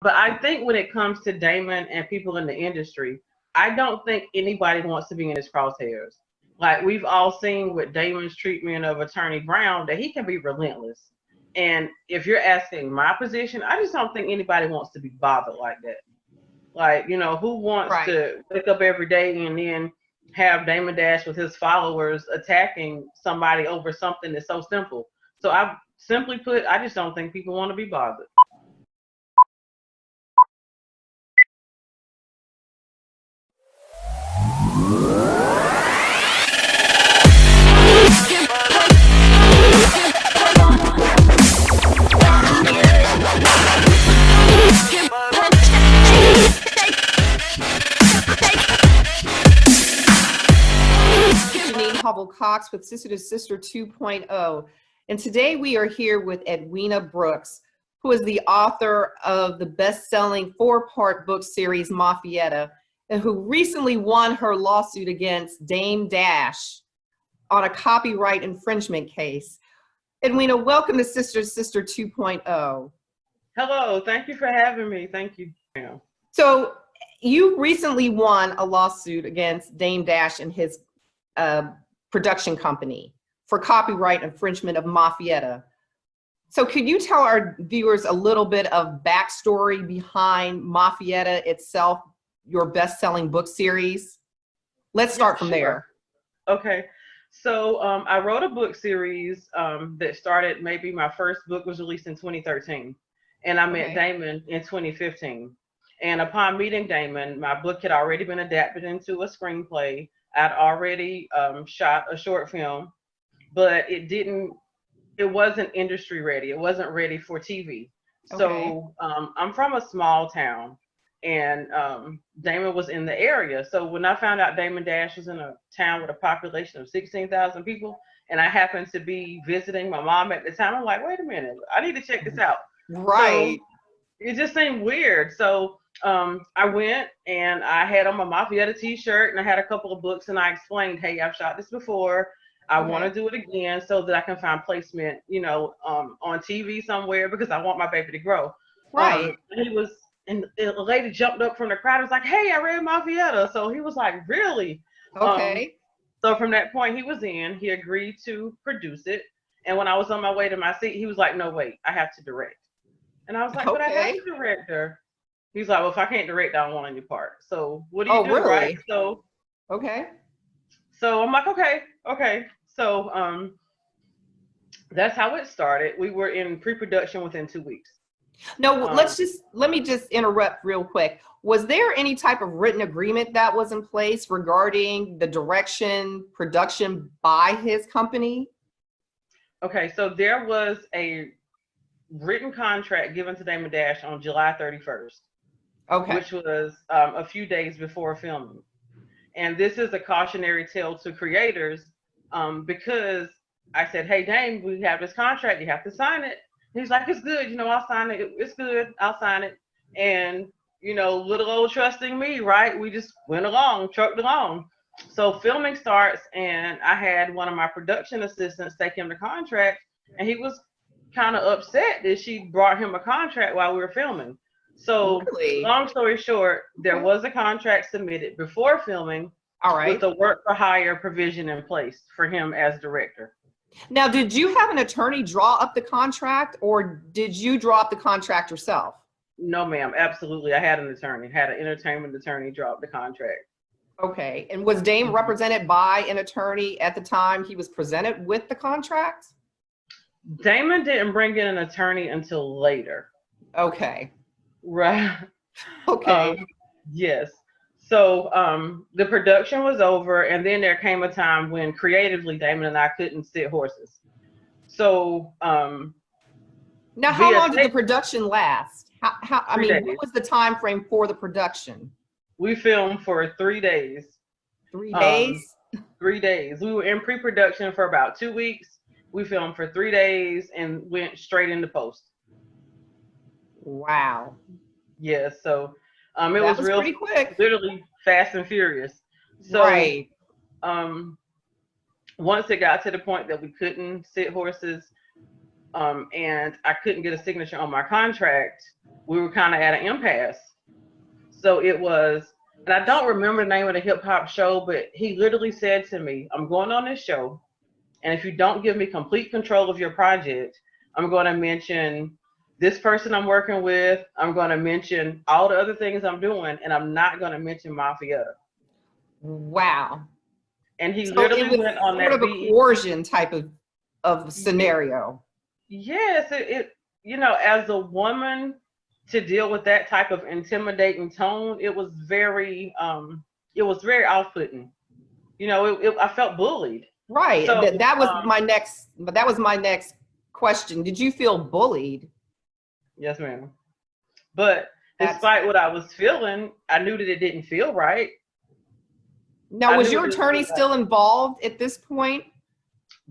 But I think when it comes to Damon and people in the industry, I don't think anybody wants to be in his crosshairs. Like we've all seen with Damon's treatment of Attorney Brown that he can be relentless. And if you're asking my position, I just don't think anybody wants to be bothered like that. Like, who wants Right. to wake up every day and then have Damon Dash with his followers attacking somebody over something that's so simple? So I simply put, I just don't think people want to be bothered. Janine Hubble Cox with Sister to Sister 2.0. And today we are here with Edwina Brooks, who is the author of the best-selling 4-part book series Mafietta, and who recently won her lawsuit against Dame Dash on a copyright infringement case. Edwina, welcome to Sister to Sister 2.0. Hello, thank you for having me. Thank you. So you recently won a lawsuit against Dame Dash and his production company for copyright infringement of Mafietta. So could you tell our viewers a little bit of backstory behind Mafietta itself, your best-selling book series? Let's start from there. Okay. So I wrote a book series that started, maybe my first book was released in 2013. And I met Damon in 2015. And upon meeting Damon, my book had already been adapted into a screenplay. I'd already shot a short film, but it wasn't industry ready. It wasn't ready for TV. So I'm from a small town, and Damon was in the area. So when I found out Damon Dash was in a town with a population of 16,000 people, and I happened to be visiting my mom at the time, I'm like, wait a minute, I need to check this out. Right. So it just seemed weird. So I went and I had on my Mafietta t-shirt and I had a couple of books and I explained, hey, I've shot this before. I want to do it again so that I can find placement, on TV somewhere because I want my baby to grow. Right. And a lady jumped up from the crowd and was like, hey, I read Mafietta. So he was like, really? Okay. So from that point, he was in. He agreed to produce it. And when I was on my way to my seat, he was like, no, wait, I have to direct. And I was like, but I have a director. He's like, well, if I can't direct, I don't want any part. So what do you do, really? right? So I'm like, okay. So that's how it started. We were in pre-production within 2 weeks. No, let me just interrupt real quick. Was there any type of written agreement that was in place regarding the direction, production by his company? Okay, so there was a written contract given to Damon Dash on July 31st. Which was a few days before filming. And this is a cautionary tale to creators because I said, hey, Dame, we have this contract. You have to sign it. He's like, it's good. I'll sign it. It's good. I'll sign it. And, little old trusting me, right? We just went along, trucked along. So filming starts and I had one of my production assistants take him the contract and he was kind of upset that she brought him a contract while we were filming. So long story short, there was a contract submitted before filming with the work for hire provision in place for him as director. Now, did you have an attorney draw up the contract or did you draw up the contract yourself? No, ma'am. Absolutely. I had an attorney, had an entertainment attorney draw up the contract. Okay. And was Dame represented by an attorney at the time he was presented with the contract? Damon didn't bring in an attorney until later. Okay. Right. Okay. Yes. So the production was over, and then there came a time when creatively Damon and I couldn't sit horses. So now, how long did the production last? What was the time frame for the production? We filmed for 3 days. 3 days? 3 days. We were in pre-production for about 2 weeks. We filmed for 3 days and went straight into post. Wow. Yeah, so it was real pretty quick. Literally fast and furious. So once it got to the point that we couldn't sit horses and I couldn't get a signature on my contract, we were kind of at an impasse. So it was, and I don't remember the name of the hip hop show, but he literally said to me, I'm going on this show, and if you don't give me complete control of your project, I'm going to mention this person I'm working with, I'm going to mention all the other things I'm doing, and I'm not going to mention Mafia. Wow. And he So literally it was went on sort that of a coercion type of scenario. Yes, it as a woman to deal with that type of intimidating tone, it was very off-putting. I felt bullied. Right. So That was my next question. Did you feel bullied? yes, ma'am. But despite what I was feeling, I knew that it didn't feel right. Now, was your attorney still involved at this point?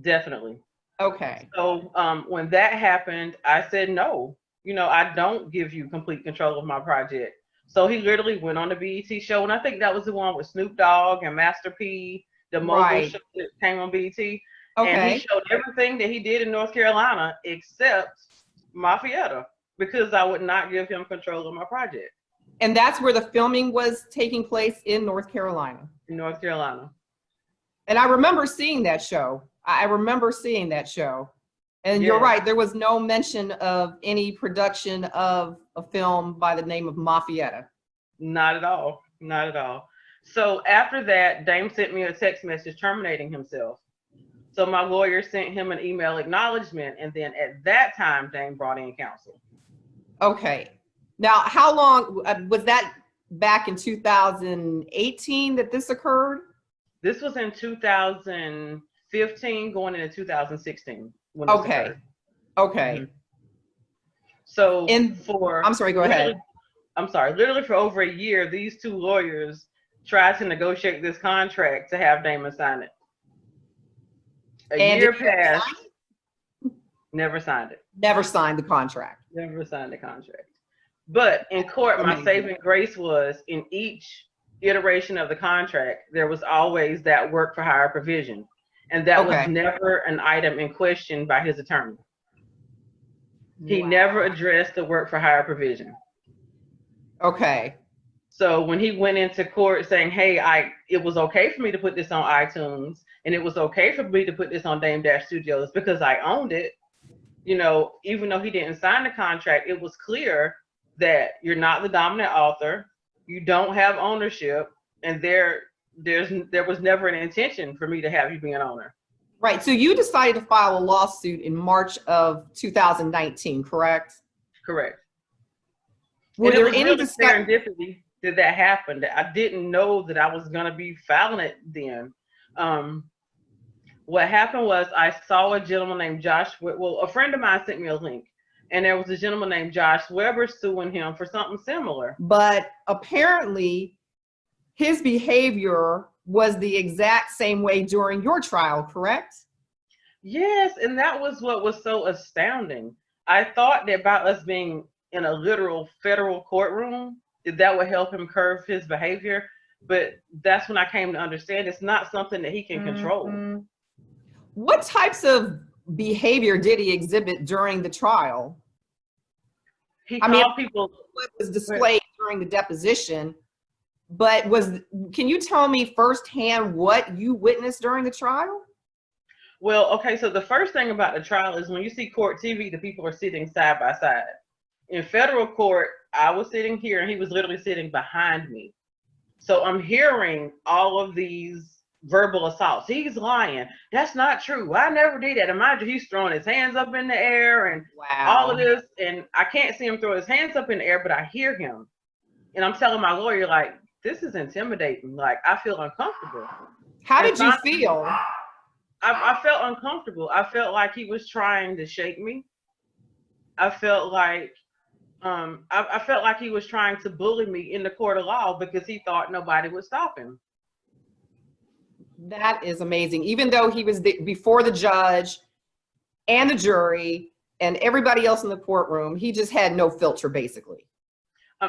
Definitely. Okay. So when that happened, I said, no, I don't give you complete control of my project. So he literally went on the BET show, and I think that was the one with Snoop Dogg and Master P, the mogul show that came on BET. Okay. And he showed everything that he did in North Carolina except Mafia, because I would not give him control of my project. And that's where the filming was taking place, in North Carolina. In North Carolina. And I remember seeing that show. And you're right, there was no mention of any production of a film by the name of Mafia. Not at all. Not at all. So after that, Dame sent me a text message terminating himself. So my lawyer sent him an email acknowledgement, and then at that time, Dame brought in counsel. Okay. Now, how long was that? Back in 2018 that this occurred? This was in 2015, going into 2016. When this occurred. Okay. Mm-hmm. So I'm sorry, go ahead. I'm sorry. Literally for over a year, these two lawyers tried to negotiate this contract to have Damon sign it. A year passed. Never signed it. Never signed the contract. Never signed the contract. But in court, my saving grace was, in each iteration of the contract, there was always that work for hire provision. And that was never an item in question by his attorney. He never addressed the work for hire provision. Okay. So when he went into court saying, hey, it was okay for me to put this on iTunes, and it was okay for me to put this on Dame Dash Studios because I owned it, even though he didn't sign the contract, it was clear that you're not the dominant author, you don't have ownership, and there was never an intention for me to have you be an owner. Right. So you decided to file a lawsuit in March of 2019, correct? Correct. Were there any serendipity that happened? I didn't know that I was going to be filing it then. What happened was, I saw a gentleman named Josh. Well, a friend of mine sent me a link. And there was a gentleman named Josh Weber suing him for something similar. But apparently his behavior was the exact same way during your trial, correct? Yes, and that was what was so astounding. I thought that by us being in a literal federal courtroom, that would help him curb his behavior. But that's when I came to understand it's not something that he can control. What types of behavior did he exhibit during the trial? He called people. What was displayed during the deposition, but can you tell me firsthand what you witnessed during the trial? Well, okay, so the first thing about the trial is when you see court TV, the people are sitting side by side. In federal court, I was sitting here and he was literally sitting behind me. So I'm hearing all of these verbal assaults. He's lying. That's not true. I never did that. And mind you, he's throwing his hands up in the air and all of this. And I can't see him throw his hands up in the air, but I hear him. And I'm telling my lawyer, like, this is intimidating. Like, I feel uncomfortable. How did you feel? I felt uncomfortable. I felt like he was trying to shake me. I felt like he was trying to bully me in the court of law because he thought nobody would stop him. That is amazing. Even though he was before the judge and the jury and everybody else in the courtroom, he just had no filter, basically.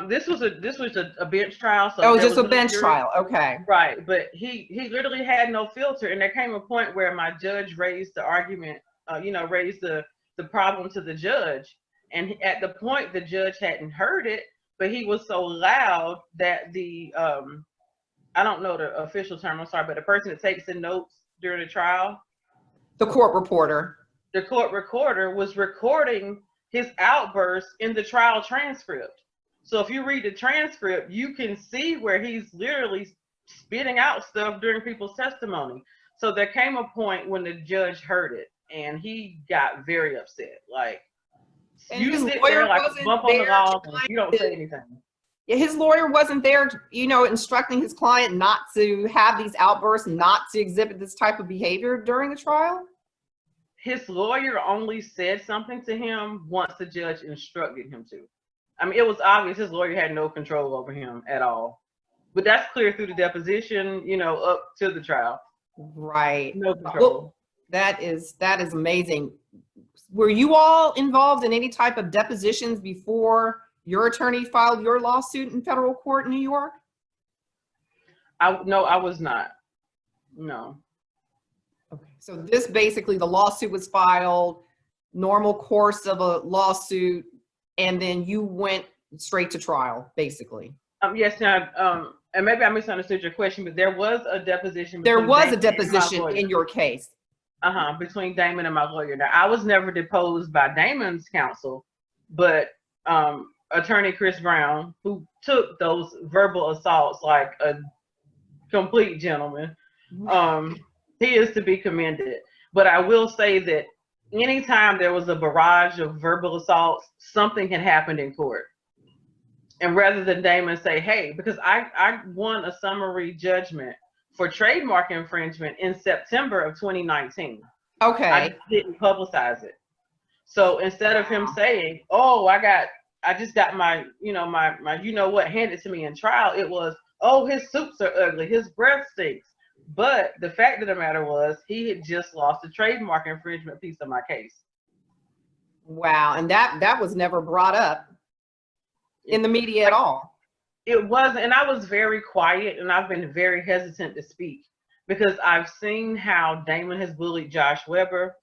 This was a bench trial. So just a bench trial. Okay. Right, but he literally had no filter, and there came a point where my judge raised the argument, raised the problem to the judge, And at the point, the judge hadn't heard it, but he was so loud that the I don't know the official term, I'm sorry, but the person that takes the notes during the trial, the court reporter, the court recorder was recording his outbursts in the trial transcript. So if you read the transcript, you can see where he's literally spitting out stuff during people's testimony. So there came a point when the judge heard it and he got very upset. Like, and you his sit lawyer there like a wasn't bump on the there log and you don't say anything. His lawyer wasn't there, instructing his client not to have these outbursts, not to exhibit this type of behavior during the trial. His lawyer only said something to him once the judge instructed him to. I mean, it was obvious his lawyer had no control over him at all. But that's clear through the deposition, up to the trial. Right. No control. Well, that is amazing. Were you all involved in any type of depositions before your attorney filed your lawsuit in federal court in New York? No, I was not. No. Okay. So this basically, the lawsuit was filed, normal course of a lawsuit, and then you went straight to trial, basically. Yes. Now, and maybe I misunderstood your question, but there was a deposition. There was a deposition in your case. Between Damon and my lawyer. Now, I was never deposed by Damon's counsel, but attorney Chris Brown, who took those verbal assaults like a complete gentleman, he is to be commended. But I will say that anytime there was a barrage of verbal assaults, something had happened in court. And rather than Damon say, hey, because I won a summary judgment for trademark infringement in September of 2019. Okay. I didn't publicize it. So instead of him saying, oh, I just got my what handed to me in trial, it was, oh, his soups are ugly, his breath stinks. But the fact of the matter was he had just lost a trademark infringement piece of my case. Wow. And that was never brought up in the media at all. It wasn't, and I was very quiet, and I've been very hesitant to speak because I've seen how Damon has bullied Josh Weber.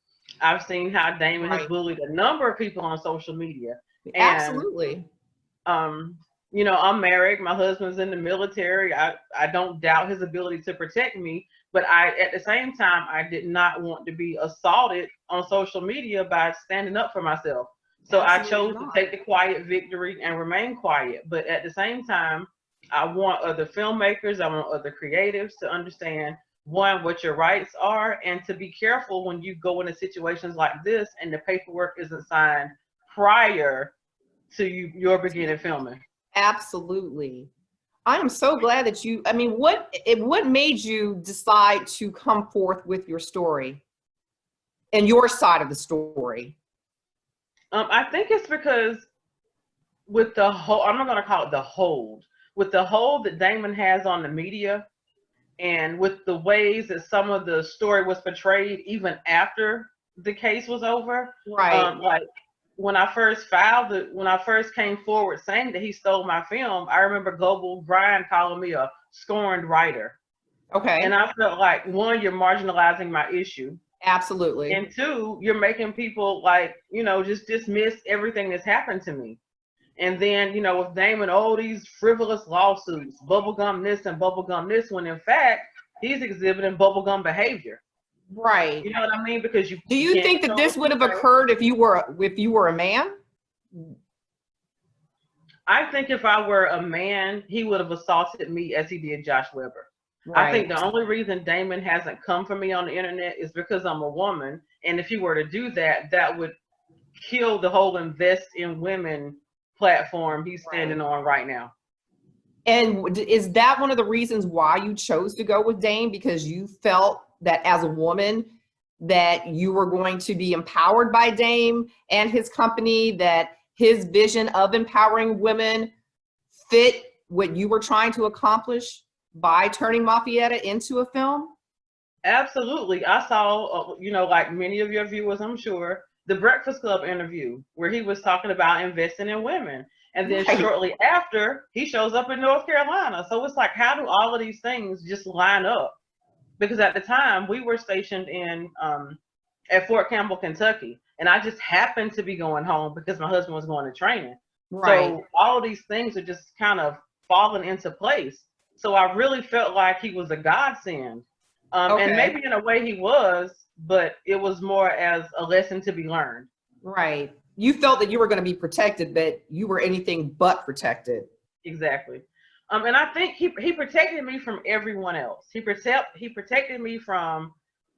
I've seen how Damon has bullied a number of people on social media. And, absolutely. I'm married. My husband's in the military. I don't doubt his ability to protect me, but at the same time, I did not want to be assaulted on social media by standing up for myself. So absolutely. I chose to take the quiet victory and remain quiet. But at the same time, I want other filmmakers, I want other creatives to understand, one, what your rights are, and to be careful when you go into situations like this and the paperwork isn't signed prior to your beginning filming. Absolutely. I am so glad that what made you decide to come forth with your story and your side of the story? I think it's because with the whole, I'm not going to call it the hold, with the hold that Damon has on the media and with the ways that some of the story was portrayed even after the case was over. Right. Like when I first came forward saying that he stole my film, I remember Global Grind calling me a scorned writer. Okay. And I felt like, one, you're marginalizing my issue. Absolutely. And two, you're making people just dismiss everything that's happened to me. And then, with Damon, these frivolous lawsuits, bubblegum this and bubblegum this, when in fact, he's exhibiting bubblegum behavior. Right. You know what I mean? Because do you think that this would have occurred if you were a man? I think if I were a man, he would have assaulted me as he did Josh Weber. Right. I think the only reason Damon hasn't come for me on the internet is because I'm a woman. And if he were to do that, that would kill the whole Invest in Women platform he's standing on right now. And is that one of the reasons why you chose to go with Dame? Because you felt that as a woman that you were going to be empowered by Dame and his company, that his vision of empowering women fit what you were trying to accomplish by turning Maffietta into a film? Absolutely. I saw, like many of your viewers, I'm sure, the Breakfast Club interview where he was talking about investing in women. And then shortly after, he shows up in North Carolina. So it's like, how do all of these things just line up? Because at the time, we were stationed at Fort Campbell, Kentucky. and I just happened to be going home because my husband was going to training. Right. So all of these things are just kind of falling into place. So I really felt like he was a godsend. And maybe in a way he was, but it was more as a lesson to be learned. Right. You felt that you were going to be protected, but you were anything but protected. Exactly. And I think he protected me from everyone else. He protected me from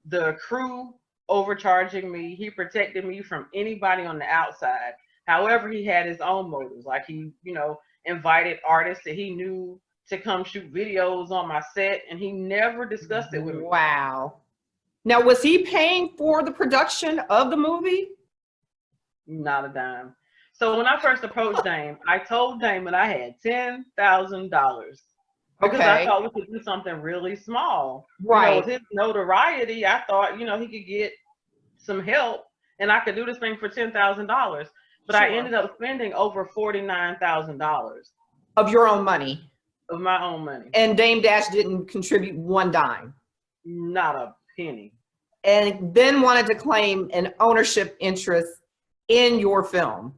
the crew overcharging me. He protected me from anybody on the outside. However, he had his own motives. Like he, invited artists that he knew to come shoot videos on my set, and he never discussed it with me. Wow. Now, was he paying for the production of the movie? Not a dime. So when I first approached Dame, I told Dame that I had $10,000 because I thought we could do something really small. Right. With his notoriety, I thought, he could get some help and I could do this thing for $10,000. But I ended up spending over $49,000 of your own money. Of my own money. And Dame Dash didn't contribute one dime. Not a penny. And then wanted to claim an ownership interest in your film.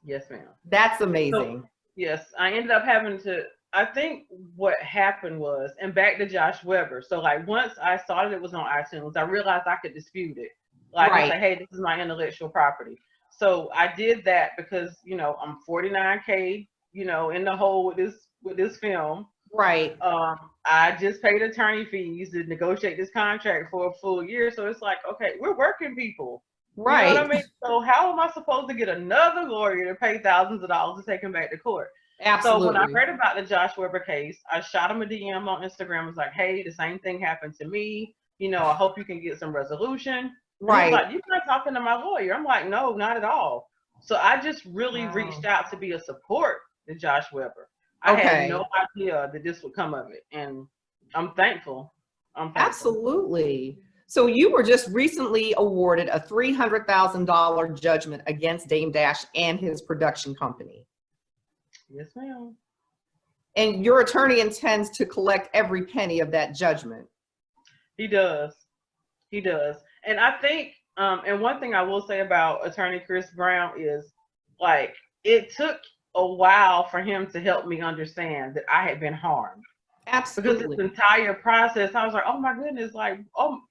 Yes, ma'am. That's amazing. So, yes, I ended up having to, I think what happened was, and back to Josh Weber. So like once I saw that it was on iTunes, I realized I could dispute it. Like I say, hey, this is my intellectual property. So I did that because, I'm 49K, in the hole with this film. Right. I just paid attorney fees to negotiate this contract for a full year. So it's like, okay, we're working people. Right. You know what I mean? So how am I supposed to get another lawyer to pay thousands of dollars to take him back to court? Absolutely. So when I heard about the Josh Weber case, I shot him a DM on Instagram. I was like, hey, the same thing happened to me. I hope you can get some resolution. Right. He's like, you're not talking to my lawyer. I'm like, no, not at all. So I just really reached out to be a support to Josh Weber. I had no idea that this would come of it. And I'm thankful. Absolutely. So you were just recently awarded a $300,000 judgment against Dame Dash and his production company. Yes, ma'am. And your attorney intends to collect every penny of that judgment. He does. He does. And I think, and one thing I will say about Attorney Chris Brown is, like, it took a while for him to help me understand that I had been harmed. Absolutely. Because this entire process, I was like, oh my goodness, like, oh,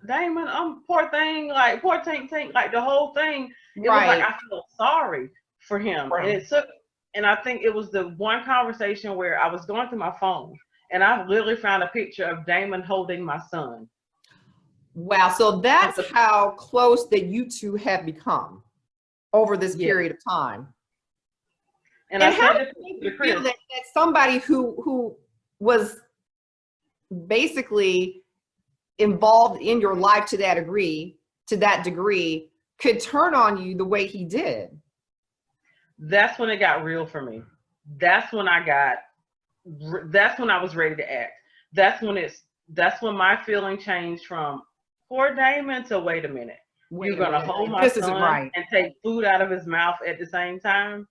Damon, poor thing, like, poor Tank, like the whole thing. It was like, I feel sorry for him. And it took, and I think it was the one conversation where I was going through my phone and I literally found a picture of Damon holding my son. Wow. So that's how close that you two have become over this period of time. And how did you feel that somebody who was basically involved in your life to that degree could turn on you the way he did? That's when it got real for me. That's when I was ready to act. That's when my feeling changed from poor Damon to wait a minute. You're going to hold my son and take food out of his mouth at the same time.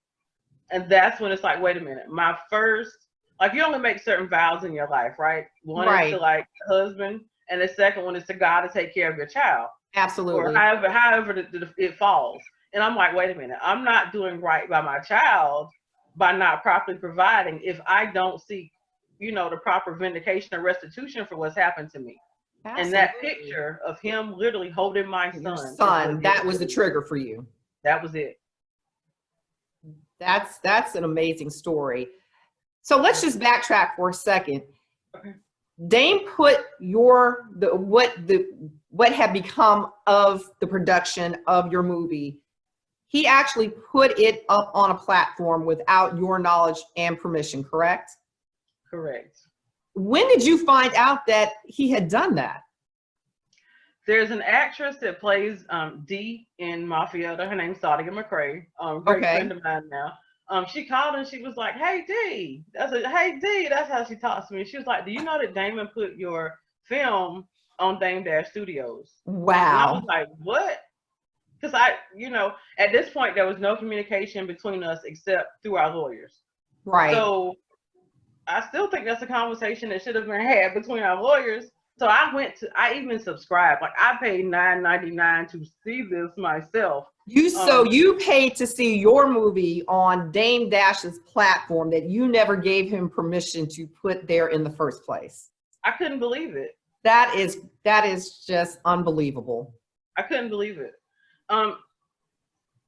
And that's when it's like, wait a minute. My first, like, you only make certain vows in your life, right? One is to, like, the husband, and the second one is to God to take care of your child. Absolutely. Or however it falls. And I'm like, wait a minute. I'm not doing right by my child by not properly providing if I don't seek, the proper vindication or restitution for what's happened to me. Absolutely. And that picture of him literally holding my son. That was the trigger for you. That was it. That's an amazing story. So let's just backtrack for a second. Okay. Dame put what had become of the production of your movie. He actually put it up on a platform without your knowledge and permission, correct? Correct. When did you find out that he had done that? There's an actress that plays Dee in Mafia. Her name's Sadia McCrae. Great friend of mine now. She called and she was like, "Hey Dee," I said, "Hey Dee," that's how she talks to me. She was like, "Do you know that Damon put your film on Dame Dash Studios?" Wow. And I was like, "What?" Because at this point there was no communication between us except through our lawyers. Right. So I still think that's a conversation that should have been had between our lawyers. So I even subscribed. Like I paid $9.99 to see this myself. So you paid to see your movie on Dame Dash's platform that you never gave him permission to put there in the first place. I couldn't believe it. That is just unbelievable. I couldn't believe it.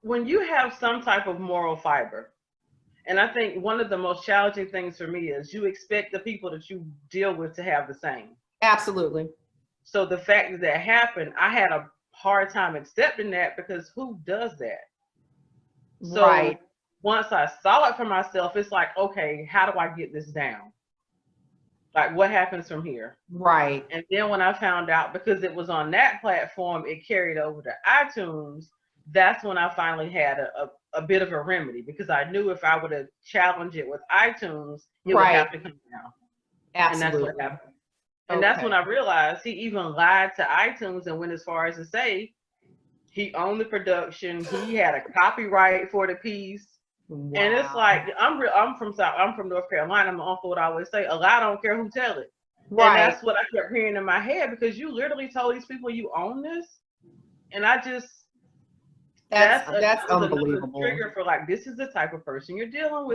When you have some type of moral fiber, and I think one of the most challenging things for me is you expect the people that you deal with to have the same. Absolutely. So the fact that that happened, I had a hard time accepting that because who does that? So right. Once I saw it for myself, it's like, okay, how do I get this down? Like what happens from here? Right. And then when I found out, because it was on that platform, it carried over to iTunes. That's when I finally had a bit of a remedy, because I knew if I would have challenged it with iTunes, it would have to come down. Absolutely. And that's what happened. And that's when I realized he even lied to iTunes and went as far as to say he owned the production, he had a copyright for the piece. Wow. And it's like I'm from North Carolina. My uncle would always say, a lie don't care who tell it. Right. And that's what I kept hearing in my head, because you literally told these people you own this. And I just that's unbelievable. Trigger for like, this is the type of person you're dealing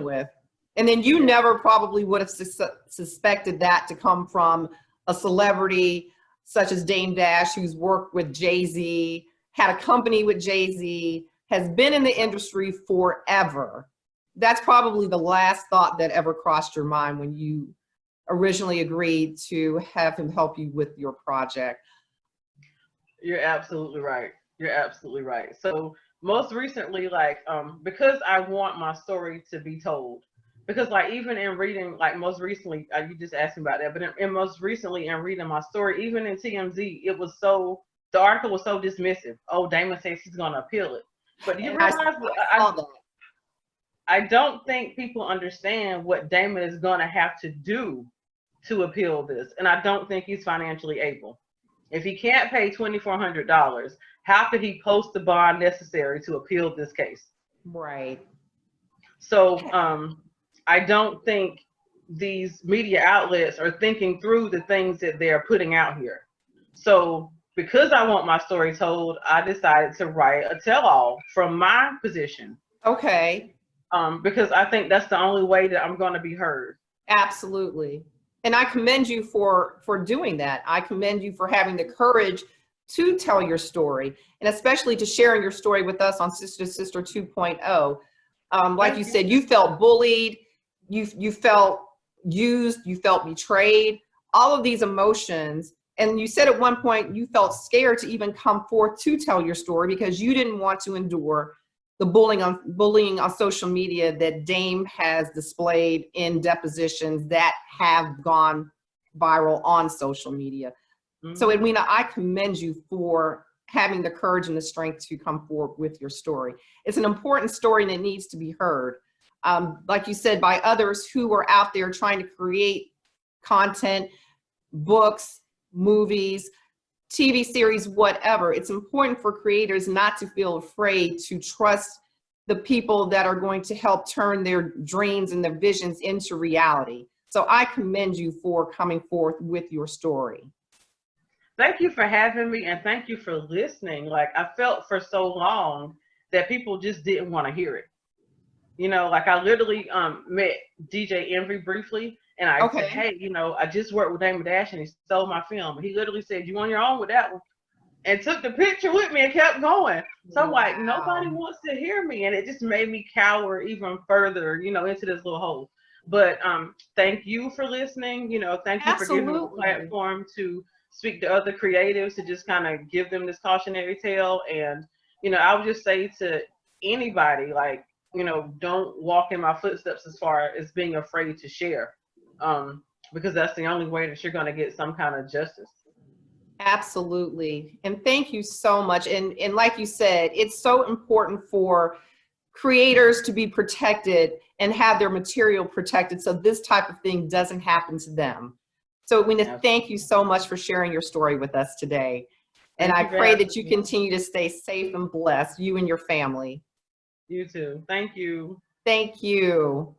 with. And then you never probably would have suspected that to come from a celebrity such as Dame Dash, who's worked with Jay-Z, had a company with Jay-Z, has been in the industry forever. That's probably the last thought that ever crossed your mind when you originally agreed to have him help you with your project. You're absolutely right. You're absolutely right. So most recently, like, because I want my story to be told, because like even in reading, like most recently, you just asked me about that, but in most recently in reading my story, even in TMZ, the article was so dismissive. Oh, Damon says he's going to appeal it. But you realize I don't think people understand what Damon is going to have to do to appeal this. And I don't think he's financially able. If he can't pay $2,400, how could he post the bond necessary to appeal this case? Right. So I don't think these media outlets are thinking through the things that they're putting out here. So because I want my story told, I decided to write a tell-all from my position. Okay. Because I think that's the only way that I'm going to be heard. Absolutely. And I commend you for doing that. I commend you for having the courage to tell your story, and especially to sharing your story with us on Sister to Sister 2.0. Like you said, you felt bullied, you felt used, you felt betrayed, all of these emotions. And you said at one point you felt scared to even come forth to tell your story because you didn't want to endure the bullying on social media that Dame has displayed in depositions that have gone viral on social media. Mm-hmm. So Edwina, I commend you for having the courage and the strength to come forward with your story. It's an important story and it needs to be heard. Like you said, by others who are out there trying to create content, books, movies, TV series, whatever. It's important for creators not to feel afraid to trust the people that are going to help turn their dreams and their visions into reality. So I commend you for coming forth with your story. Thank you for having me, and thank you for listening. Like, I felt for so long that people just didn't want to hear it. You know, like I literally met DJ Envy briefly, and I said, hey, you know, I just worked with Damon Dash and he stole my film. He literally said, you on your own with that one? And took the picture with me and kept going. So I'm like, nobody wants to hear me. And it just made me cower even further, you know, into this little hole. But thank you for listening. You know, thank you for giving me a platform to speak to other creatives, to just kind of give them this cautionary tale. And, you know, I would just say to anybody, like, you know, don't walk in my footsteps as far as being afraid to share. Because that's the only way that you're going to get some kind of justice. Absolutely. And thank you so much. And like you said, it's so important for creators to be protected and have their material protected so this type of thing doesn't happen to them. So Edwina, thank you so much for sharing your story with us today. And I pray that you continue to stay safe and blessed, you and your family. You too. Thank you. Thank you.